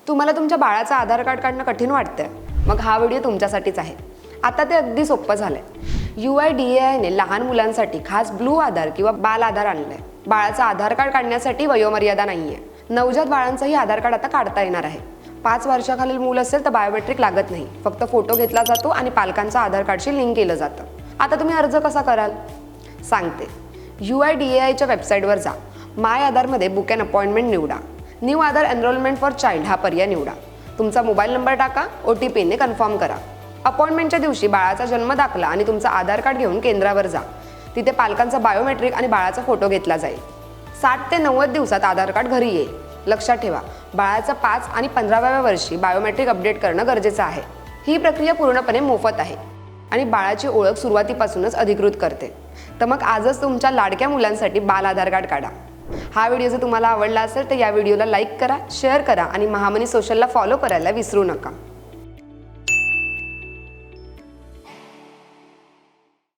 तुम्हाला तुमच्या बाळाचं आधार कार्ड काढणं कठीण वाटतंय? मग हा व्हिडिओ तुमच्यासाठीच आहे. आता ते अगदी सोपं झालंय. UIDAI लहान मुलांसाठी खास ब्लू आधार किंवा बाल आधार आणलंय. बाळाचं आधार कार्ड काढण्यासाठी वयोमर्यादा नाहीये. नवजात बाळांचंही आधार कार्ड आता काढता येणार आहे. 5 वर्षाखालील मूल असेल तर बायोमेट्रिक लागत नाही. फक्त फोटो घेतला जातो आणि पालकांचं आधार कार्डशी लिंक केलं जातं. आता तुम्ही अर्ज कसा कराल सांगते. UIDAIच्या वेबसाईटवर जा. माय आधारमध्ये बुक अँड अपॉइंटमेंट निवडा. New Aadhaar enrolment for child हा पर्याय निवडा. तुमचा मोबाईल नंबर टाका. OTPने कन्फर्म करा. अपॉइंटमेंटच्या दिवशी बाळाचा जन्म दाखला आणि तुमचं आधार कार्ड घेऊन केंद्रावर जा. तिथे पालकांचा बायोमेट्रिक आणि बाळाचा फोटो घेतला जाईल. 60 ते 90 दिवसात आधार कार्ड घरी येईल. लक्षात ठेवा, बाळाचं 5 आणि 15व्या वर्षी बायोमेट्रिक अपडेट करणं गरजेचं आहे. ही प्रक्रिया पूर्णपणे मोफत आहे आणि बाळाची ओळख सुरुवातीपासूनच अधिकृत करते. तर मग आजच तुमच्या लाडक्या मुलांसाठी बाल आधार कार्ड काढा. हा व्हिडिओ जर तुम्हाला आवडला असेल तर या व्हिडिओला लाईक करा, शेअर करा आणि महामनी सोशलला फॉलो करायला विसरू नका.